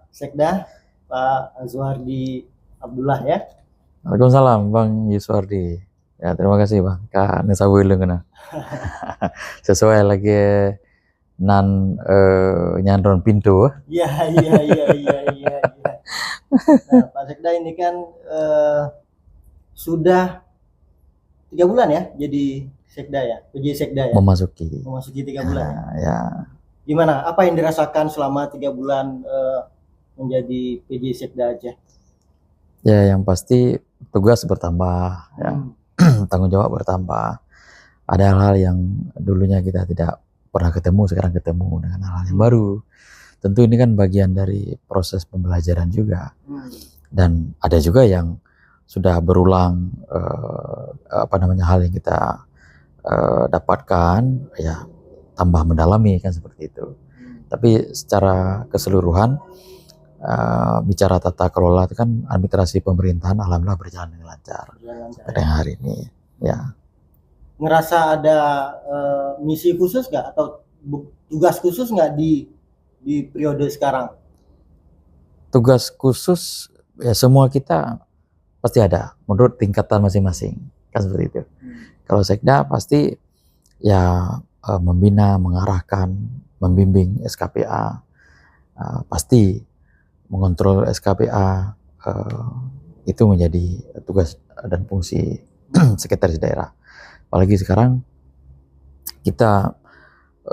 Sekda, Pak Zuhardi Abdullah ya. Waalaikumsalam Bang Yuswardi. Ya terima kasih Bang. Kak Nesawi kena. Sesuai lagi nyandron pintu. Iya, iya, iya, iya, iya, iya. Nah, Pak Sekda ini kan sudah 3 bulan ya jadi Sekda ya, PJ Sekda ya. Memasuki 3 bulan ya. Ya. Gimana? Apa yang dirasakan selama 3 bulan menjadi PJ Sekda Aceh? Ya yang pasti tugas bertambah, ya. Tanggung jawab bertambah. Ada hal-hal yang dulunya kita tidak pernah ketemu, sekarang ketemu dengan hal-hal yang baru. Tentu ini kan bagian dari proses pembelajaran juga. Dan ada juga yang sudah berulang hal yang kita dapatkan, ya tambah mendalami kan seperti itu. Tapi secara keseluruhan bicara tata kelola itu kan administrasi pemerintahan alhamdulillah berjalan dengan lancar pada hari ini. Ya. Ngerasa ada misi khusus nggak atau tugas khusus nggak di periode sekarang? Tugas khusus ya semua kita pasti ada menurut tingkatan masing-masing kan seperti itu. Kalau Sekda pasti ya membina, mengarahkan, membimbing SKPA, pasti mengontrol SKPA, itu menjadi tugas dan fungsi sekretaris daerah. Apalagi sekarang kita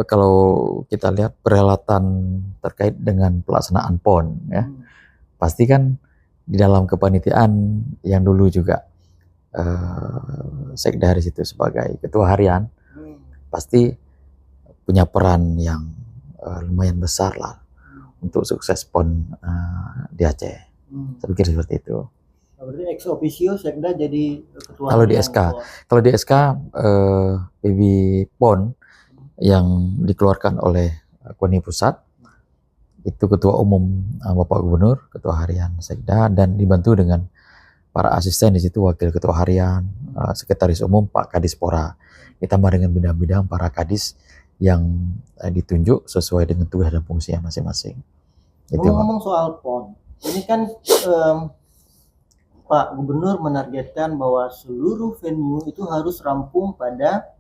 kalau kita lihat perhelatan terkait dengan pelaksanaan PON ya, pasti kan di dalam kepanitiaan yang dulu juga Sekda di situ sebagai ketua harian pasti punya peran yang lumayan besar lah untuk sukses PON di Aceh. Saya pikir seperti itu. Berarti ex officio Sekda jadi ketua. Kalau di SK PB PON yang dikeluarkan oleh KONI Pusat itu ketua umum Bapak Gubernur, ketua harian Sekda, dan dibantu dengan para asisten di situ, wakil ketua harian, sekretaris umum Pak Kadispora, ditambah dengan bidang-bidang para kadis yang ditunjuk sesuai dengan tugas dan fungsinya masing-masing. Ngomong-ngomong soal PON, ini kan Pak Gubernur menargetkan bahwa seluruh venue itu harus rampung pada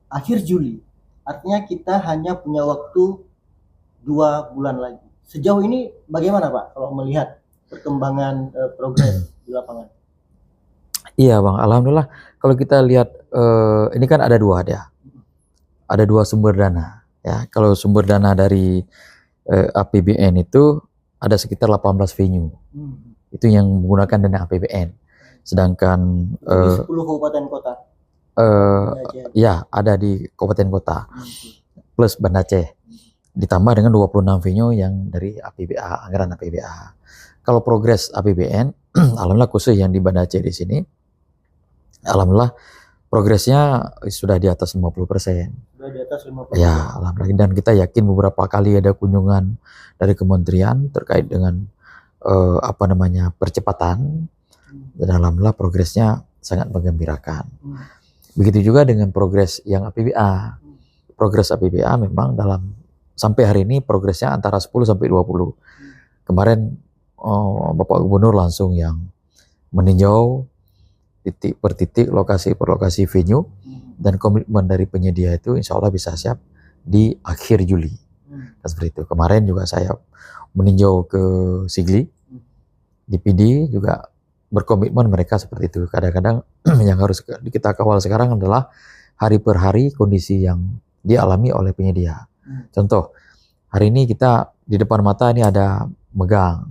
akhir Juli. Artinya kita hanya punya waktu 2 bulan lagi. Sejauh ini bagaimana Pak kalau melihat perkembangan progres di lapangan? Iya Bang, alhamdulillah kalau kita lihat ini kan ada dua sumber dana ya. Kalau sumber dana dari APBN itu ada sekitar 18 venue. Itu yang menggunakan dana APBN. Sedangkan 10 kabupaten kota. Ya, ada di kabupaten kota. Plus Banda Aceh. Ditambah dengan 26 venue yang dari APBA, anggaran APBA. Kalau progres APBN, alhamdulillah khusus yang di Banda Aceh di sini, alhamdulillah progresnya sudah di atas 50%. Sudah di atas 50%. Ya, alhamdulillah. Dan kita yakin beberapa kali ada kunjungan dari kementerian terkait dengan percepatan. Dan alhamdulillah progresnya sangat menggembirakan. Begitu juga dengan progres yang APBA. Progres APBA memang sampai hari ini progresnya antara 10 sampai 20. Kemarin Bapak Gubernur langsung yang meninjau titik per titik, lokasi per lokasi venue, dan komitmen dari penyedia itu insya Allah bisa siap di akhir Juli. Seperti itu. Kemarin juga saya meninjau ke Sigli, di PD juga berkomitmen mereka seperti itu. Kadang-kadang yang harus kita kawal sekarang adalah hari per hari kondisi yang dialami oleh penyedia. Contoh, hari ini kita di depan mata ini ada Megang.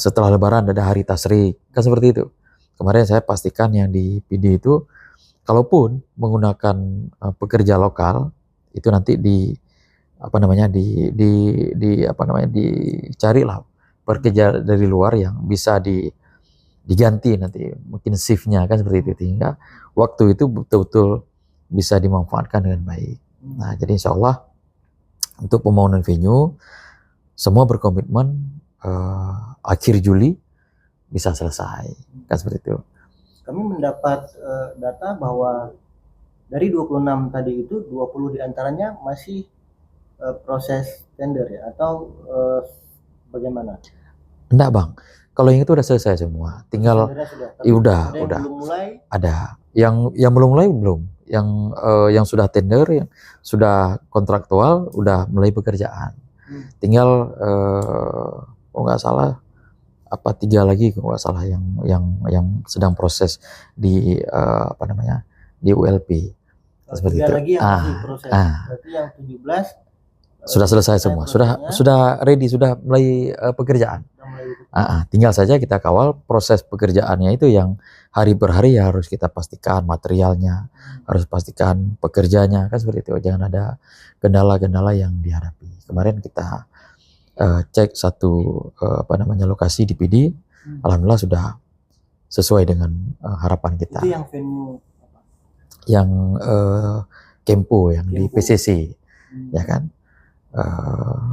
Setelah Lebaran ada hari Tasrik, kan seperti itu. Kemarin saya pastikan yang di PD itu, kalaupun menggunakan pekerja lokal, itu nanti dicarilah pekerja dari luar yang bisa diganti nanti, mungkin shiftnya kan seperti itu, sehingga waktu itu betul-betul bisa dimanfaatkan dengan baik. Nah, jadi insya Allah untuk pembangunan venue semua berkomitmen akhir Juli bisa selesai, kan seperti itu. Kami mendapat data bahwa dari 26 tadi itu 20 diantaranya masih proses tender ya, atau bagaimana? Enggak bang, kalau yang itu udah selesai semua, tinggal Sebenarnya sudah, tapi ya udah, ada yang belum mulai. ada yang belum mulai belum, yang sudah tender, yang sudah kontraktual, udah mulai pekerjaan. Tinggal kalau nggak salah apa 3 lagi kalau nggak salah yang sedang proses di apa namanya di ULP seperti 3 itu. lagi yang masih proses. Berarti yang 17 sudah selesai semua, sudah ready, sudah mulai pekerjaan. Tinggal saja kita kawal proses pekerjaannya itu yang hari per hari ya harus kita pastikan materialnya, harus pastikan pekerjanya kan seperti itu. Jangan ada kendala-kendala yang dihadapi. Kemarin kita cek satu apa namanya lokasi di PD, alhamdulillah sudah sesuai dengan harapan kita. Itu yang venue apa? Yang Kempo yang di PCC, ya kan,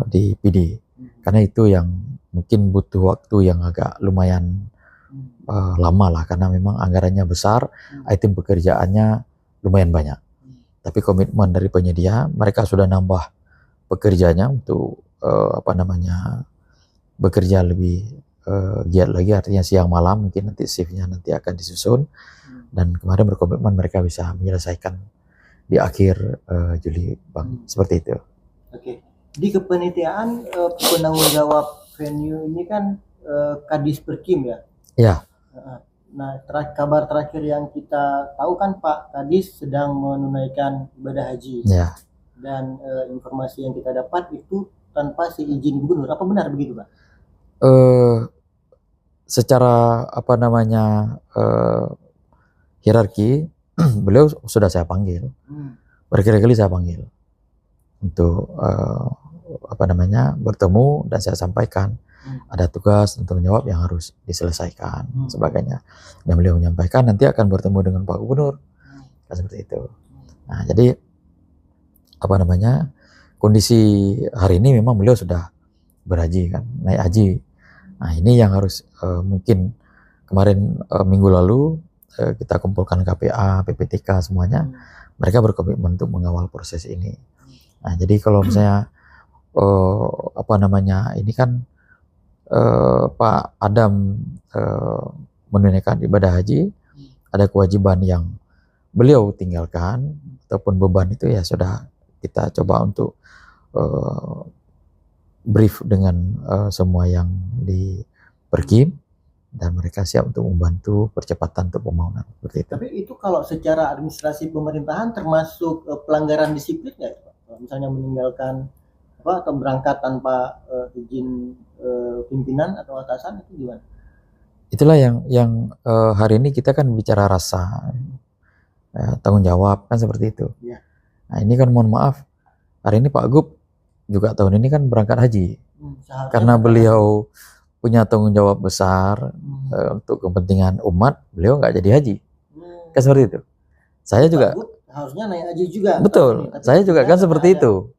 di PD. Karena itu yang mungkin butuh waktu yang agak lumayan lama lah, karena memang anggarannya besar, item pekerjaannya lumayan banyak. Tapi komitmen dari penyedia, mereka sudah nambah pekerjanya untuk apa namanya bekerja lebih giat lagi, artinya siang malam mungkin nanti shiftnya nanti akan disusun. Dan kemarin berkomitmen mereka bisa menyelesaikan di akhir Juli bang, seperti itu. Oke. Di kepanitiaan penanggung jawab venue ini kan Kadis Perkim ya? Ya. Nah, kabar terakhir yang kita tahu kan Pak Kadis sedang menunaikan ibadah haji. Ya. Dan informasi yang kita dapat itu tanpa seizin gubernur. Apa benar begitu Pak? Secara apa namanya hierarki, beliau sudah saya panggil. Berkali-kali saya panggil untuk apa namanya bertemu, dan saya sampaikan ada tugas untuk menjawab yang harus diselesaikan sebagainya. Dan beliau menyampaikan nanti akan bertemu dengan Pak Gubernur, seperti itu. Nah, jadi apa namanya kondisi hari ini memang beliau sudah berhaji kan, naik haji. Nah, ini yang harus mungkin kemarin minggu lalu kita kumpulkan KPA, PPTK semuanya, mereka berkomitmen untuk mengawal proses ini. Nah, jadi kalau misalnya apa namanya ini kan Pak Adam menunaikan ibadah haji, ada kewajiban yang beliau tinggalkan ataupun beban itu ya sudah kita coba untuk brief dengan semua yang di Perkim, dan mereka siap untuk membantu percepatan untuk pembangunan seperti itu. Tapi itu kalau secara administrasi pemerintahan termasuk pelanggaran disiplin nggak Pak? Misalnya meninggalkan apa atau berangkat tanpa izin pimpinan atau atasan, itu gimana? Itulah yang hari ini kita kan bicara rasa tanggung jawab kan seperti itu. Ya. Nah, ini kan mohon maaf, hari ini Pak Gub juga tahun ini kan berangkat haji. Karena beliau punya tanggung jawab besar untuk kepentingan umat, beliau nggak jadi haji. Kan seperti itu. Saya juga harusnya naik haji juga. Betul. Saya juga kan seperti itu.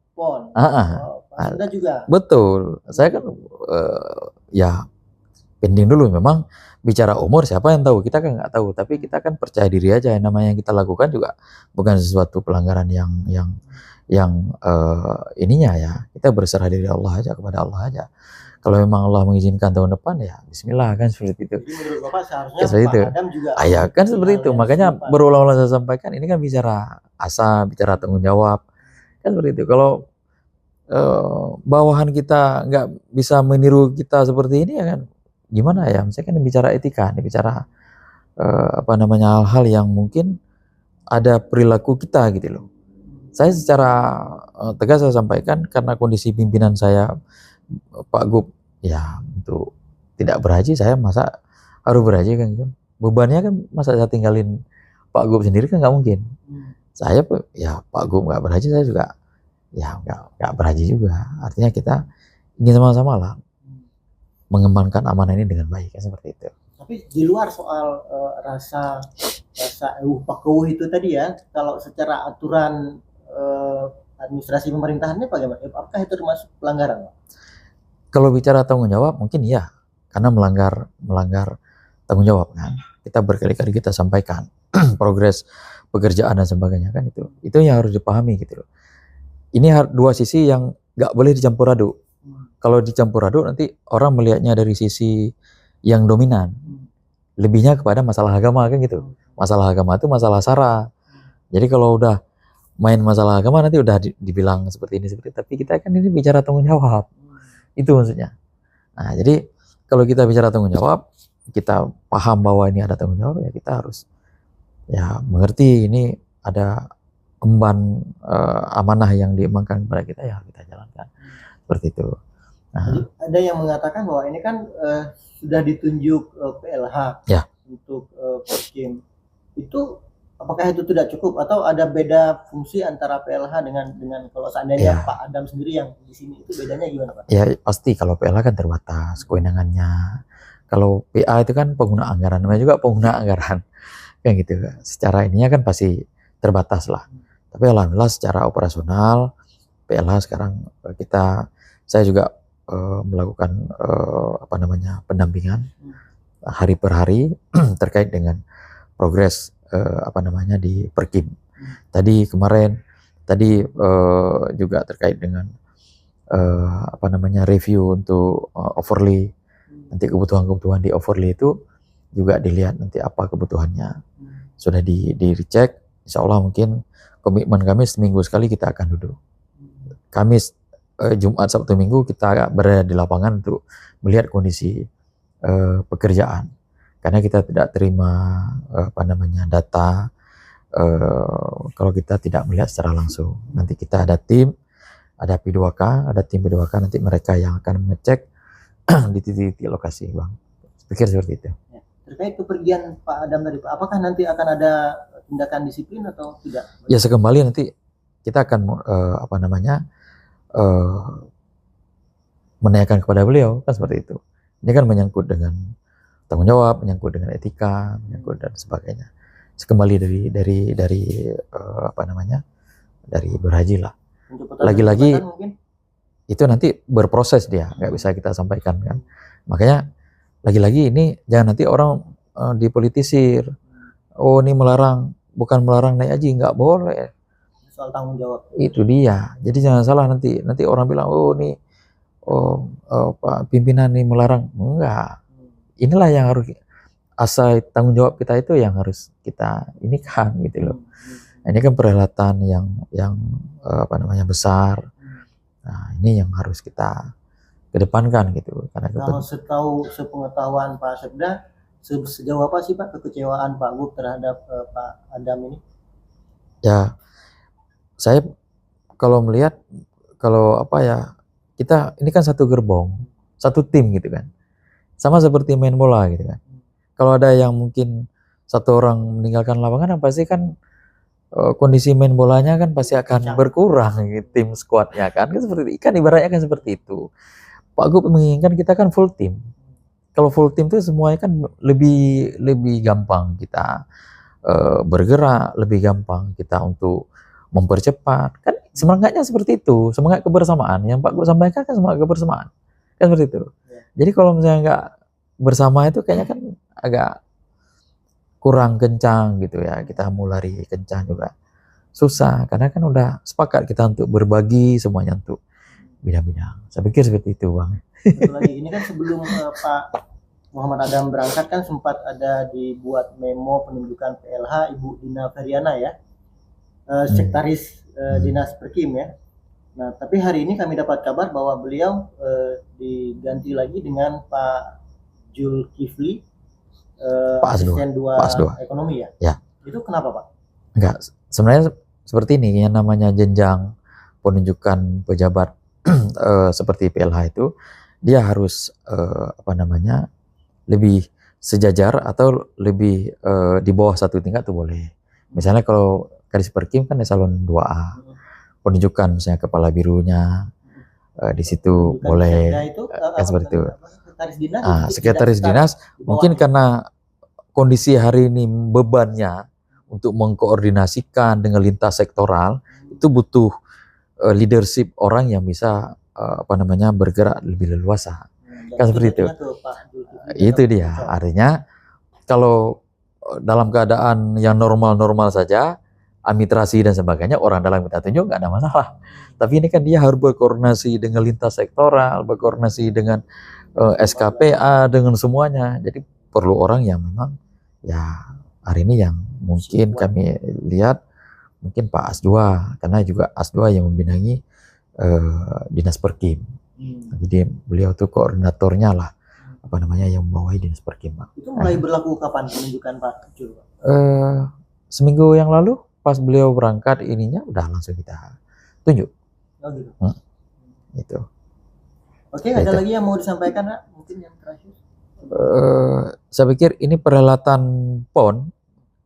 Anda juga. Betul. Saya kan ya pending dulu, memang bicara umur siapa yang tahu, kita kan nggak tahu, tapi kita kan percaya diri aja, yang namanya yang kita lakukan juga bukan sesuatu pelanggaran yang ininya ya, kita berserah diri Allah aja, kepada Allah aja. Kalau memang Allah mengizinkan tahun depan ya Bismillah kan seperti itu. Jadi menurut Bapak seharusnya Pak Adam juga ya kan seperti itu. Makanya berulang-ulang saya sampaikan, ini kan bicara asa, bicara tanggung jawab kan seperti itu. Kalau bawahan kita nggak bisa meniru kita seperti ini ya kan gimana ya, misalnya kan bicara etika, bicara apa namanya hal-hal yang mungkin ada perilaku kita gitu loh. Saya secara tegas saya sampaikan, karena kondisi pimpinan saya Pak Gub ya untuk tidak berhaji, saya masa harus berhaji kan gitu. Bebannya kan masa saya tinggalin Pak Gub sendiri kan nggak mungkin. Saya ya Pak Gub nggak berhaji, saya juga ya nggak berhaji juga. Artinya kita ingin sama-sama lah mengembangkan amanah ini dengan baik kan seperti itu. Tapi di luar soal rasa pakeuh itu tadi ya, kalau secara aturan administrasi pemerintahannya bagaimana? Apakah itu termasuk pelanggaran? Kalau bicara tanggung jawab mungkin iya, karena melanggar tanggung jawab kan. Kita berkali-kali kita sampaikan progres pekerjaan dan sebagainya kan, itu yang harus dipahami gitu loh. Ini dua sisi yang nggak boleh dicampur aduk. kalau dicampur aduk nanti orang melihatnya dari sisi yang dominan, lebihnya kepada masalah agama kan gitu. Masalah agama itu masalah sara. Jadi kalau udah main masalah agama nanti udah dibilang seperti ini seperti itu. Tapi kita kan ini bicara tanggung jawab. Itu maksudnya. Nah, jadi kalau kita bicara tanggung jawab, kita paham bahwa ini ada tanggung jawab, ya kita harus ya mengerti ini ada emban amanah yang diembankan kepada kita, ya kita jalankan. Seperti itu. Nah, jadi ada yang mengatakan bahwa ini kan sudah ditunjuk PLH ya, untuk Perkim. Itu apakah itu tidak cukup atau ada beda fungsi antara PLH dengan kalau seandainya ya, Pak Adam sendiri yang di sini, itu bedanya gimana Pak? ya pasti kalau PLH kan terbatas kewenangannya. Kalau PA itu kan pengguna anggaran, namanya juga pengguna anggaran kan gitu. Secara ininya kan pasti terbatas lah. Tapi alhamdulillah secara operasional PLH sekarang saya juga melakukan apa namanya pendampingan hari per hari terkait dengan progres apa namanya di Perkim. Tadi juga terkait dengan apa namanya review untuk overlay. Nanti kebutuhan di overlay itu juga dilihat nanti apa kebutuhannya. Sudah dicek, insya Allah mungkin komitmen kami seminggu sekali kita akan duduk. Kamis, Jumat, Sabtu, Minggu kita berada di lapangan untuk melihat kondisi pekerjaan. Karena kita tidak terima apa namanya data kalau kita tidak melihat secara langsung. Nanti kita ada tim P2K, nanti mereka yang akan mengecek di titik-titik lokasi, Bang. Pikir seperti itu. Ya. Terkait kepergian Pak Adam tadi, Pak, apakah nanti akan ada tindakan disiplin atau tidak? Ya sekembali nanti kita akan apa namanya menanyakan kepada beliau kan seperti itu. Ini kan menyangkut dengan tanggung jawab, menyangkut dengan etika, menyangkut dan sebagainya. Sekembali dari apa namanya dari berhaji lah. Lagi-lagi itu nanti berproses dia, nggak bisa kita sampaikan kan. Makanya lagi-lagi ini jangan nanti orang dipolitisir. Oh ini bukan melarang naik haji, nggak boleh. Soal tanggung jawab. Itu dia. Jadi jangan salah nanti orang bilang Pak pimpinan ini melarang. Enggak. Inilah yang harus tanggung jawab kita itu yang harus kita ini kan gitu loh. Nah, ini kan perhelatan yang apa namanya besar. Nah, ini yang harus kita kedepankan gitu. Karena kalau sepengetahuan Pak Sekda, sejauh apa sih Pak kekecewaan Pak Gub terhadap Pak Adam ini? Ya, saya kalau melihat kita ini kan satu gerbong, satu tim gitu kan. Sama seperti main bola gitu kan. Kalau ada yang mungkin satu orang meninggalkan lapangan, pasti kan kondisi main bolanya kan pasti akan berkurang gitu, tim skuadnya kan seperti ikan ibaratnya kan seperti itu. Pak Gub menginginkan kita kan full tim. Kalau full tim itu semuanya kan lebih gampang kita bergerak, lebih gampang kita untuk mempercepat. Kan semangatnya seperti itu, semangat kebersamaan. Yang Pak Gub sampaikan kan semangat kebersamaan. Kan seperti itu. Jadi kalau misalnya nggak bersama itu kayaknya kan agak kurang kencang gitu ya. Kita mau lari kencang juga susah. Karena kan udah sepakat kita untuk berbagi semuanya untuk bidang-bidang. Saya pikir seperti itu, Bang. Ini kan sebelum Pak Muhammad Adam berangkat kan sempat ada dibuat memo penunjukan PLH Ibu Dina Feriana ya, sekretaris Dinas Perkim ya. Nah, tapi hari ini kami dapat kabar bahwa beliau diganti lagi dengan Pak Zulkifli, asisten 2 ekonomi ya. Ya. Itu kenapa Pak? Enggak, sebenarnya seperti ini yang namanya jenjang penunjukan pejabat seperti PLH itu dia harus apa namanya lebih sejajar atau lebih di bawah satu tingkat tuh boleh. Misalnya kalau Kadis Perkim kan eselon 2A. Penunjukan misalnya kepala birunya di situ boleh kan seperti itu. Sekretaris dinas mungkin karena kondisi hari ini bebannya untuk mengkoordinasikan dengan lintas sektoral itu butuh leadership orang yang bisa apa namanya bergerak lebih leluasa. Kan seperti itu. Itu dia. Artinya kalau dalam keadaan yang normal-normal saja administrasi dan sebagainya, orang dalam minta tunjuk nggak ada masalah. Tapi ini kan dia harus berkoordinasi dengan lintas sektoral, berkoordinasi dengan SKPA, dengan semuanya. Jadi perlu orang yang memang ya hari ini yang mungkin kami lihat mungkin Pak Asdua, karena juga Asdua yang membidangi Dinas Perkim. Jadi beliau tuh koordinatornya lah, apa namanya, yang membawahi Dinas Perkim. Itu mulai berlaku kapan penunjukan Pak Jul? Seminggu yang lalu pas beliau berangkat ininya udah langsung kita tunjuk. Oh gitu. Itu. Oke, ada lagi yang mau disampaikan, Nak? Mungkin yang terakhir. Saya pikir ini perhelatan PON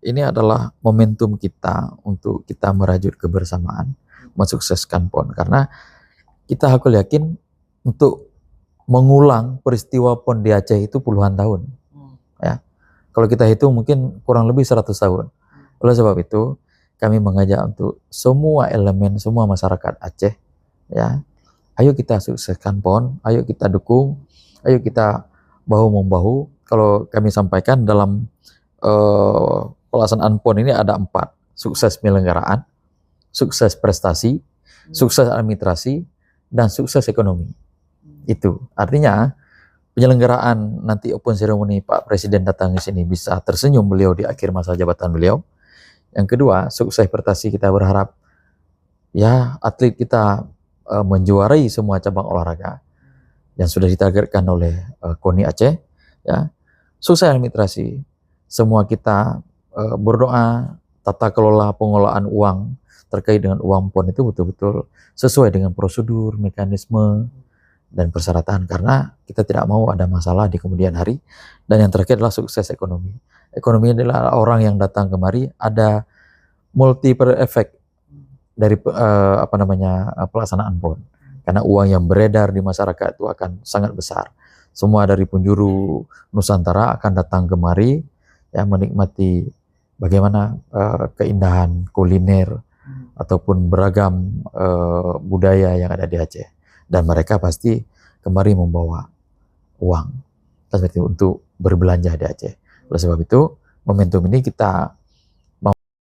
ini adalah momentum kita untuk kita merajut kebersamaan, mensukseskan PON, karena kita aku yakin untuk mengulang peristiwa PON di Aceh itu puluhan tahun. Ya. Kalau kita hitung mungkin kurang lebih 100 tahun. Oleh sebab itu, kami mengajak untuk semua elemen, semua masyarakat Aceh, ya, ayo kita sukseskan PON, ayo kita dukung, ayo kita bahu-membahu. Kalau kami sampaikan dalam pelaksanaan PON ini ada 4, sukses penyelenggaraan, sukses prestasi, sukses administrasi, dan sukses ekonomi. Itu artinya penyelenggaraan nanti open ceremony Pak Presiden datang ke sini bisa tersenyum beliau di akhir masa jabatan beliau. Yang kedua, sukses prestasi, kita berharap ya atlet kita menjuarai semua cabang olahraga yang sudah ditargetkan oleh KONI Aceh. Ya, sukses administrasi, semua kita berdoa tata kelola pengelolaan uang terkait dengan uang PON itu betul-betul sesuai dengan prosedur, mekanisme, dan persyaratan, karena kita tidak mau ada masalah di kemudian hari. Dan yang terakhir adalah sukses ekonomi. Ekonomi adalah orang yang datang kemari, ada multiple effect dari pelaksanaan PON, karena uang yang beredar di masyarakat itu akan sangat besar. Semua dari penjuru Nusantara akan datang kemari ya menikmati bagaimana keindahan kuliner ataupun beragam budaya yang ada di Aceh, dan mereka pasti kemari membawa uang seperti untuk berbelanja di Aceh. Oleh sebab itu momentum ini kita